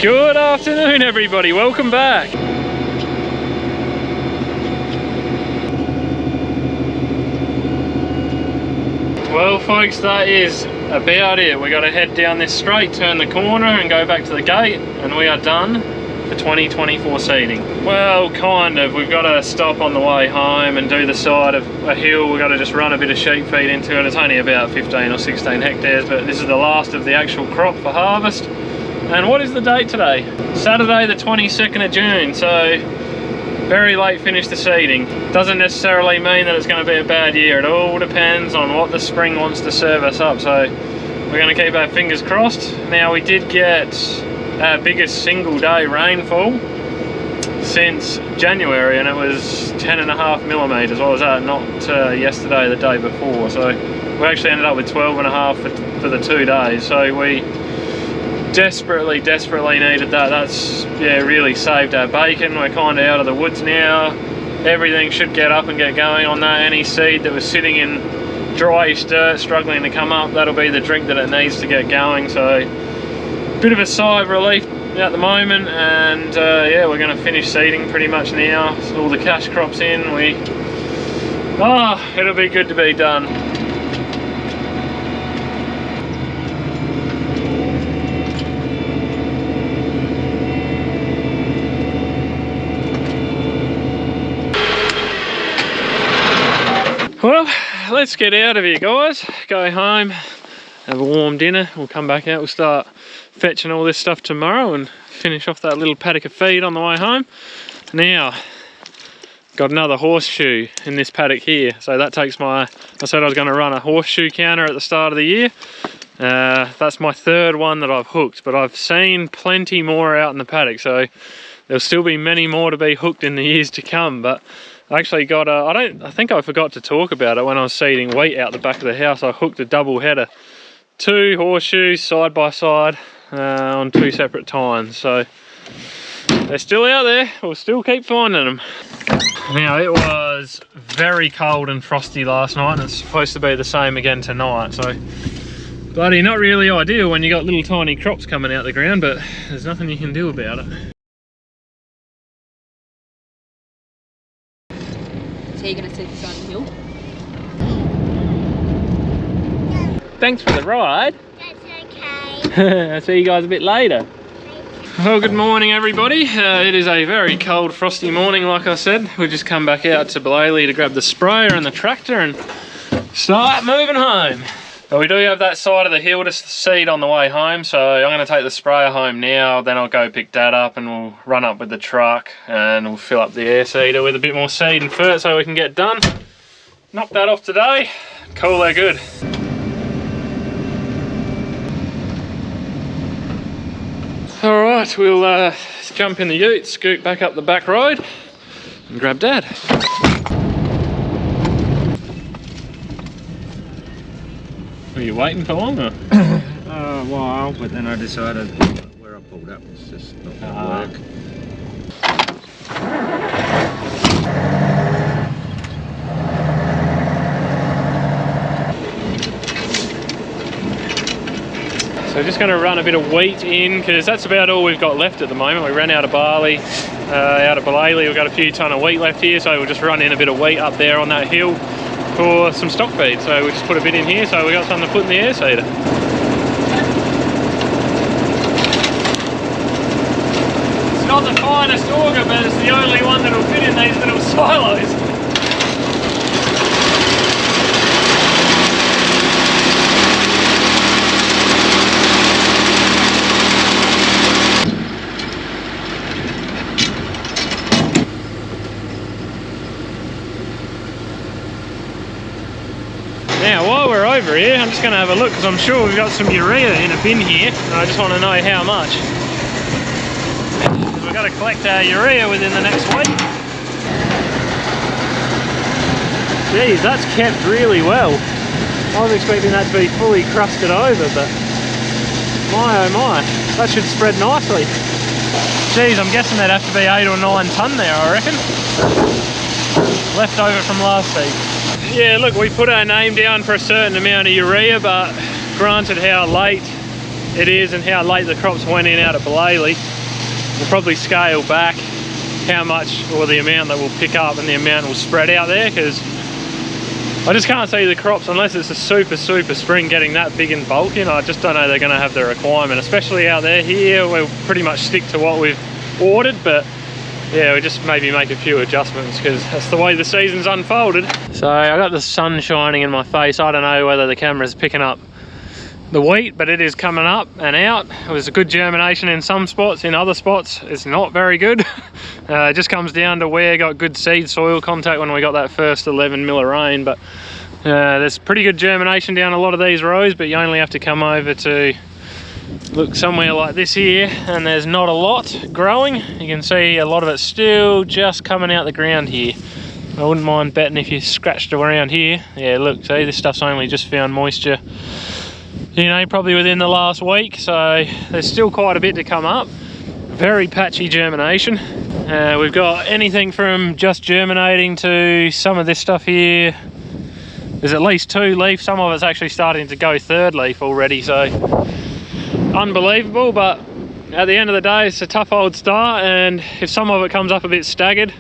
Good afternoon everybody, welcome back. Well folks, that is about it. We got to head down this straight, turn the corner and go back to the gate, and we are done for 2024 seeding. Well, kind of. We've got to stop on the way home and do the side of a hill. We've got to just run a bit of sheep feed into it. It's only about 15 or 16 hectares, but this is the last of the actual crop for harvest. And what is the date today? Saturday the 22nd of June, so very late finish to seeding. Doesn't necessarily mean that it's going to be a bad year. It all depends on what the spring wants to serve us up, so we're going to keep our fingers crossed. Now, we did get our biggest single day rainfall since January, and it was 10.5 millimeters. What was that? Not yesterday, the day before. So we actually ended up with 12.5 for the 2 days. So we desperately needed that. That's, yeah, really saved our bacon. We're kind of out of the woods now. Everything should get up and get going on that. Any seed that was sitting in dryish dirt struggling to come up, that'll be the drink that it needs to get going. So bit of a sigh of relief at the moment, and yeah, we're going to finish seeding pretty much now. So all the cash crops in, it'll be good to be done. Well, let's get out of here guys, go home, have a warm dinner, we'll come back out, we'll start fetching all this stuff tomorrow and finish off that little paddock of feed on the way home. Now, got another horseshoe in this paddock here, so that takes I said I was going to run a horseshoe counter at the start of the year. That's my third one that I've hooked, but I've seen plenty more out in the paddock, so there'll still be many more to be hooked in the years to come. But I actually got I think I forgot to talk about it when I was seeding wheat out the back of the house. I hooked a double header, 2 horseshoes side by side on 2 separate tines. So they're still out there, we'll still keep finding them. Now, it was very cold and frosty last night, and it's supposed to be the same again tonight. So Bloody not really ideal when you got little tiny crops coming out the ground, but there's nothing you can do about it. So you're going to sit this on the hill? Thanks for the ride. That's okay. I'll see you guys a bit later. Well, good morning everybody. It is a very cold, frosty morning like I said. We've just come back out to Blaley to grab the sprayer and the tractor and start moving home. But we do have that side of the hill to seed on the way home, so I'm going to take the sprayer home now, then I'll go pick Dad up and we'll run up with the truck and we'll fill up the air seeder with a bit more seed and fert so we can get done. Knock that off today. Cool, they're good. Alright, we'll jump in the ute, scoot back up the back road and grab Dad. Were you waiting for long or? A while, but then I decided where I pulled up was just not going to work. So just going to run a bit of wheat in because that's about all we've got left at the moment. We ran out of barley, out of Blaley. We've got a few tonne of wheat left here, so we'll just run in a bit of wheat up there on that hill for some stock feed. So we'll just put a bit in here so we've got something to put in the air seeder. It's not the finest auger, but it's the only one that'll fit in these little silos. Now while we're over here, I'm just going to have a look because I'm sure we've got some urea in a bin here and I just want to know how much. Because we've got to collect our urea within the next week. Geez, that's kept really well. I was expecting that to be fully crusted over, but my oh my, that should spread nicely. Geez, I'm guessing that'd have to be 8 or 9 tonne there, I reckon. Left over from last season. Yeah, look, we put our name down for a certain amount of urea, but granted how late it is and how late the crops went in out at Blaley, we'll probably scale back how much or the amount that we'll pick up and the amount will spread out there, because I just can't see the crops, unless it's a super spring, getting that big and bulky, and I just don't know they're going to have the requirement, especially out there. Here we'll pretty much stick to what we've ordered, but yeah, we just maybe make a few adjustments because that's the way the season's unfolded. So I got the sun shining in my face. I don't know whether the camera's picking up the wheat, but it is coming up and out. It was a good germination in some spots, in other spots it's not very good. It just comes down to where got good seed soil contact when we got that first 11 mil of rain, but there's pretty good germination down a lot of these rows, but you only have to come over to look somewhere like this here and there's not a lot growing. You can see a lot of it's still just coming out the ground here. I wouldn't mind betting if you scratched around here. Yeah, look, see, this stuff's only just found moisture, you know, probably within the last week, so there's still quite a bit to come up. Very patchy germination. We've got anything from just germinating to some of this stuff here. There's at least 2 leaf, some of it's actually starting to go 3rd leaf already, so unbelievable. But at the end of the day, it's a tough old start, and if some of it comes up a bit staggered,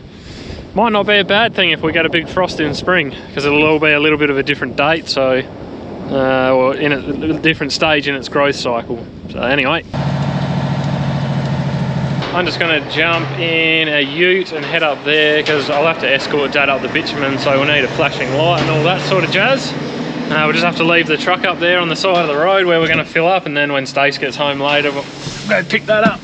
might not be a bad thing if we get a big frost in spring, because it'll all be a little bit of a different date, so or in a different stage in its growth cycle. So anyway, I'm just going to jump in a ute and head up there because I'll have to escort Dad up the bitumen, so we'll need a flashing light and all that sort of jazz. We'll just have to leave the truck up there on the side of the road where we're going to fill up, and then when Stace gets home later, we'll go pick that up.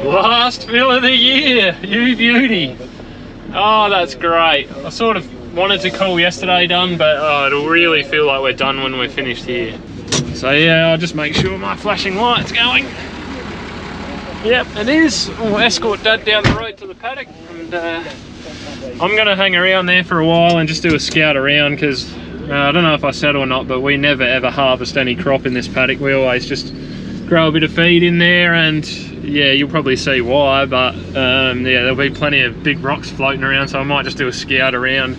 Last fill of the year, you beauty. Oh, that's great. I sort of wanted to call yesterday done, but it'll really feel like we're done when we're finished here. So yeah, I'll just make sure my flashing light's going. Yep, it is. We'll escort Dad down the road to the paddock, and I'm going to hang around there for a while and just do a scout around, because I don't know if I said or not, but we never ever harvest any crop in this paddock. We always just grow a bit of feed in there, and yeah, you'll probably see why, but yeah, there'll be plenty of big rocks floating around, so I might just do a scout around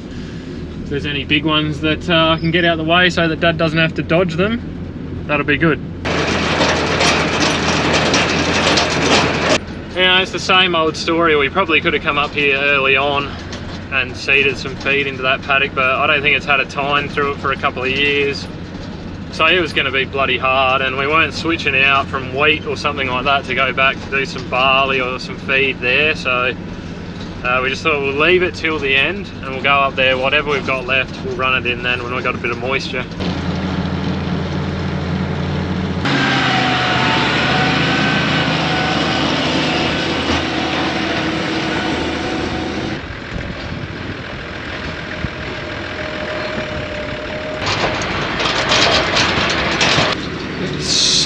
if there's any big ones that I can get out of the way so that Dad doesn't have to dodge them. That'll be good. You know, it's the same old story. We probably could have come up here early on and seeded some feed into that paddock, but I don't think it's had a tine through it for a couple of years. So it was going to be bloody hard, and we weren't switching out from wheat or something like that to go back to do some barley or some feed there. So we just thought we'll leave it till the end, and we'll go up there, whatever we've got left, we'll run it in then when we've got a bit of moisture.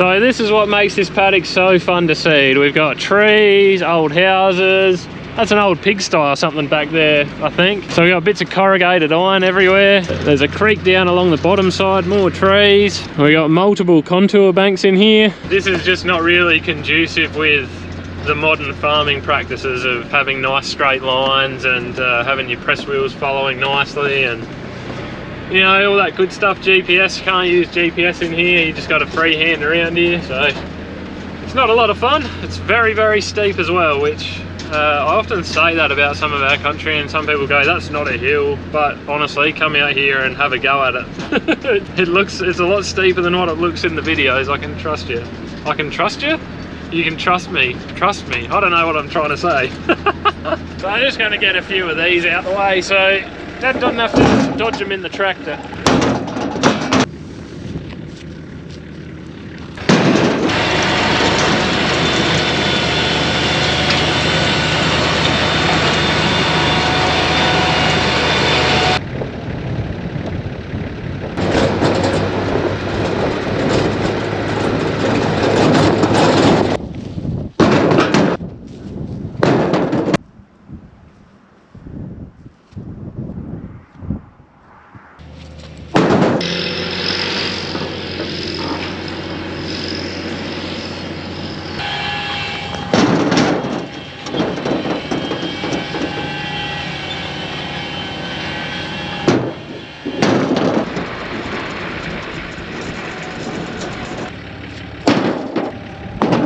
So this is what makes this paddock so fun to seed. We've got trees, old houses. That's an old pigsty or something back there, I think. So we've got bits of corrugated iron everywhere. There's a creek down along the bottom side, more trees. We got multiple contour banks in here. This is just not really conducive with the modern farming practices of having nice straight lines and having your press wheels following nicely, and you know, all that good stuff. GPS, can't use GPS in here, you just got a freehand around here, so it's not a lot of fun. It's very, very steep as well, which I often say that about some of our country, and some people go, that's not a hill, but honestly, come out here and have a go at it. It's a lot steeper than what it looks in the videos. I can trust you. I can trust you? You can trust me. Trust me. I don't know what I'm trying to say. So I'm just going to get a few of these out the way so Dad doesn't have to dodge them in the tractor.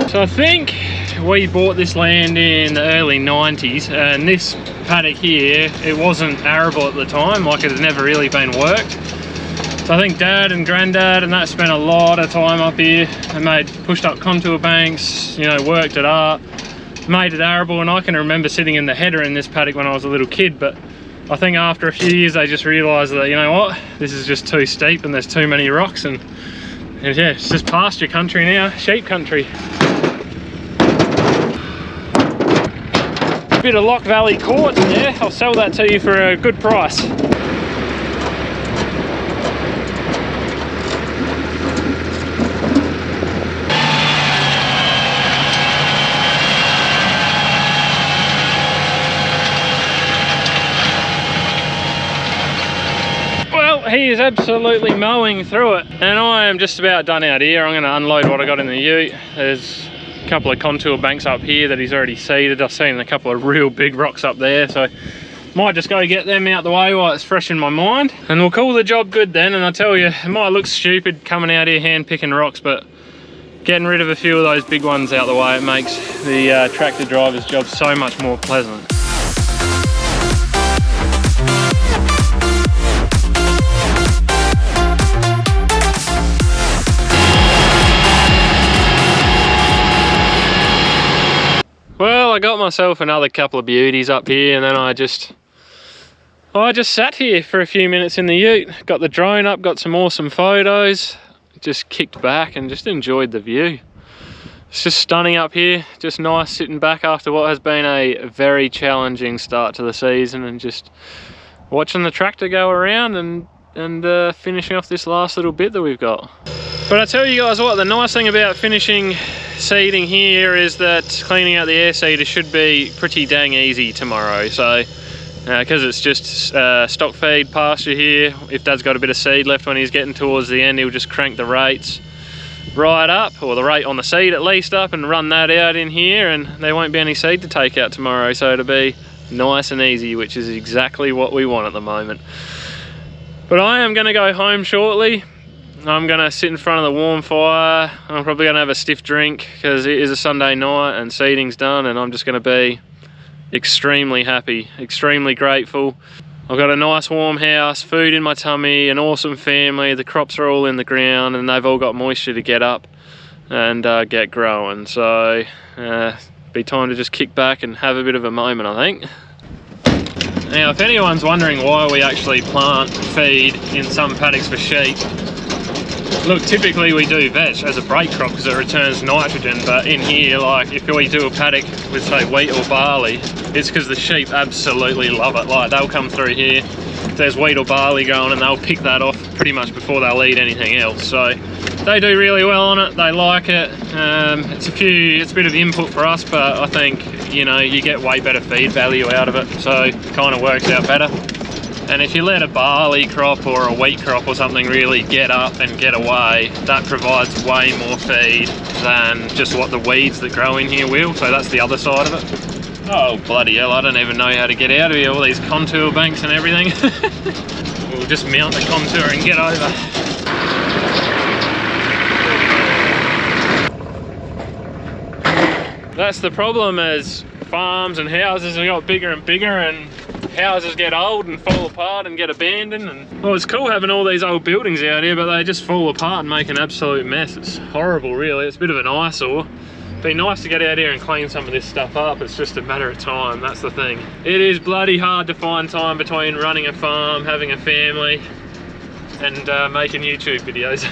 So I think we bought this land in the early 90s, and this paddock here, it wasn't arable at the time, like it had never really been worked. So I think Dad and Granddad and that spent a lot of time up here and pushed up contour banks, you know, worked it up, made it arable. And I can remember sitting in the header in this paddock when I was a little kid, but I think after a few years they just realised that, you know what, this is just too steep and there's too many rocks, and yeah, it's just pasture country now, sheep country. Bit of Lock Valley quartz there, I'll sell that to you for a good price. Well, he is absolutely mowing through it, and I am just about done out here. I'm going to unload what I got in the ute. There's a couple of contour banks up here that he's already seeded. I've seen a couple of real big rocks up there, so might just go get them out the way while it's fresh in my mind, and we'll call the job good then. And I tell you, it might look stupid coming out here hand picking rocks, but getting rid of a few of those big ones out the way, it makes the tractor driver's job so much more pleasant. Well, I got myself another couple of beauties up here, and then I just sat here for a few minutes in the ute, got the drone up, got some awesome photos, just kicked back and just enjoyed the view. It's just stunning up here, just nice sitting back after what has been a very challenging start to the season, and just watching the tractor go around and finishing off this last little bit that we've got. But I tell you guys what, the nice thing about finishing seeding here is that cleaning out the air seeder should be pretty dang easy tomorrow. So because it's just stock feed pasture here. If Dad's got a bit of seed left when he's getting towards the end, he'll just crank the rates right up, or the rate on the seed at least up, and run that out in here, and there won't be any seed to take out tomorrow, so it'll be nice and easy, which is exactly what we want at the moment. But I am going to go home shortly. I'm going to sit in front of the warm fire. I'm probably going to have a stiff drink because it is a Sunday night and seeding's done, and I'm just going to be extremely happy, extremely grateful. I've got a nice warm house, food in my tummy, an awesome family, the crops are all in the ground and they've all got moisture to get up and get growing. So be time to just kick back and have a bit of a moment, I think. Now, if anyone's wondering why we actually plant feed in some paddocks for sheep, look, typically we do vetch as a break crop because it returns nitrogen, but in here, like if we do a paddock with say wheat or barley, it's because the sheep absolutely love it. Like they'll come through here, if there's wheat or barley growing, and they'll pick that off pretty much before they'll eat anything else. So they do really well on it, they like it. It's a bit of input for us, but I think, you know, you get way better feed value out of it, so it kind of works out better. And if you let a barley crop or a wheat crop or something really get up and get away, that provides way more feed than just what the weeds that grow in here will. So that's the other side of it. Oh bloody hell, I don't even know how to get out of here, all these contour banks and everything. We'll just mount the contour and get over. That's the problem, as farms and houses have got bigger and bigger, and houses get old and fall apart and get abandoned. And well, it's cool having all these old buildings out here, but they just fall apart and make an absolute mess. It's horrible, really. It's a bit of an eyesore. It'd be nice to get out here and clean some of this stuff up. It's just a matter of time, that's the thing. It is bloody hard to find time between running a farm, having a family, and making YouTube videos.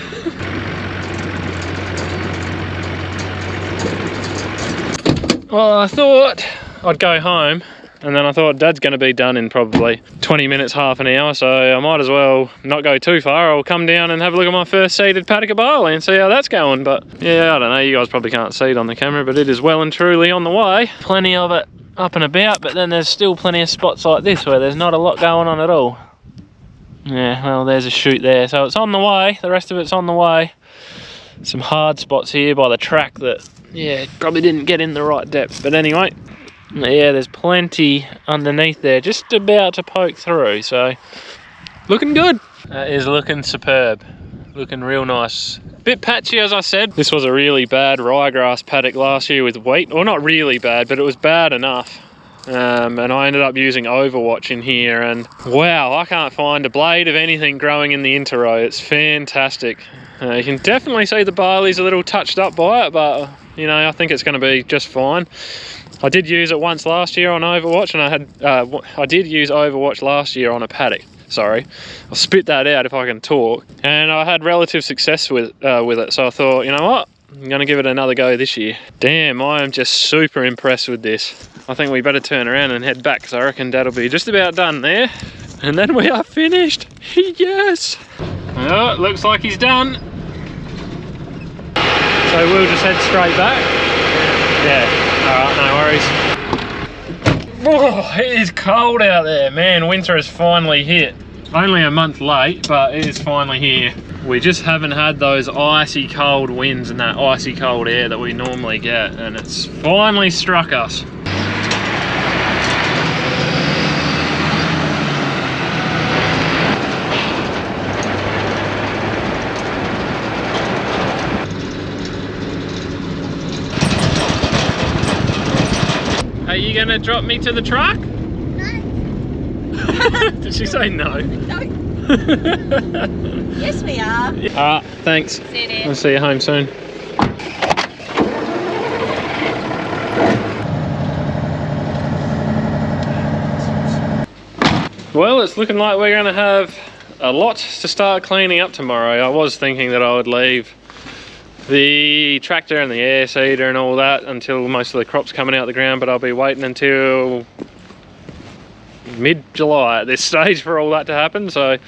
Well, I thought I'd go home, and then I thought Dad's going to be done in probably 20 minutes, half an hour, so I might as well not go too far. I'll come down and have a look at my first seeded paddock of barley and see how that's going. But yeah, I don't know, you guys probably can't see it on the camera, but it is well and truly on the way. Plenty of it up and about, but then there's still plenty of spots like this where there's not a lot going on at all. Yeah, well, there's a shoot there, so it's on the way. The rest of it's on the way. Some hard spots here by the track that, yeah, probably didn't get in the right depth, but anyway, yeah, there's plenty underneath there, just about to poke through, so looking good. That is looking superb, looking real nice. Bit patchy, as I said. This was a really bad ryegrass paddock last year with wheat, or not really bad, but it was bad enough. And I ended up using Overwatch in here, and wow, I can't find a blade of anything growing in the interrow. It's fantastic. You can definitely see the barley's a little touched up by it, but you know, I think it's going to be just fine. I did use it once last year on Overwatch, and I did use Overwatch last year on a paddock. Sorry, I'll spit that out if I can talk. And I had relative success with it, so I thought, you know what, I'm going to give it another go this year. Damn, I am just super impressed with this. I think we better turn around and head back, because I reckon Dad'll be just about done there. And then we are finished. Yes! Oh, it looks like he's done. So we'll just head straight back. Yeah, alright, no worries. Oh, it is cold out there. Man, winter has finally hit. Only a month late, but it is finally here. We just haven't had those icy cold winds and that icy cold air that we normally get, and it's finally struck us. Are you gonna drop me to the truck? No. Did she say no? No. Yes, we are. Alright, thanks. See you there. I'll see you home soon. Well, it's looking like we're going to have a lot to start cleaning up tomorrow. I was thinking that I would leave the tractor and the air seeder and all that until most of the crop's coming out of the ground, but I'll be waiting until mid-July at this stage for all that to happen. So I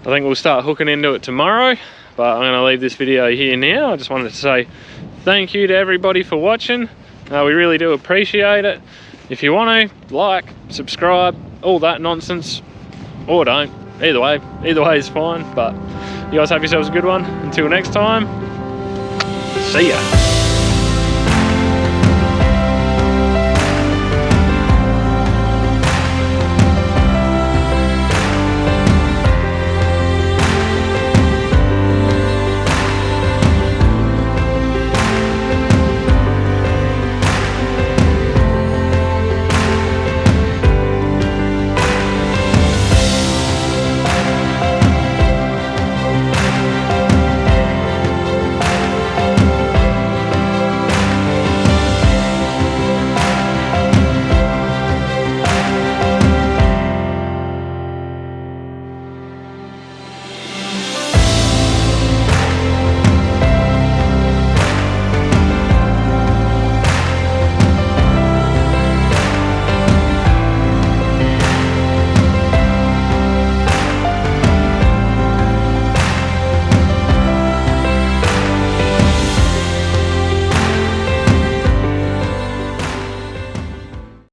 think we'll start hooking into it tomorrow, but I'm going to leave this video here now. I just wanted to say thank you to everybody for watching. We really do appreciate it. If you want to, like, subscribe, all that nonsense, or don't. Either way is fine. But you guys have yourselves a good one. Until next time, see ya.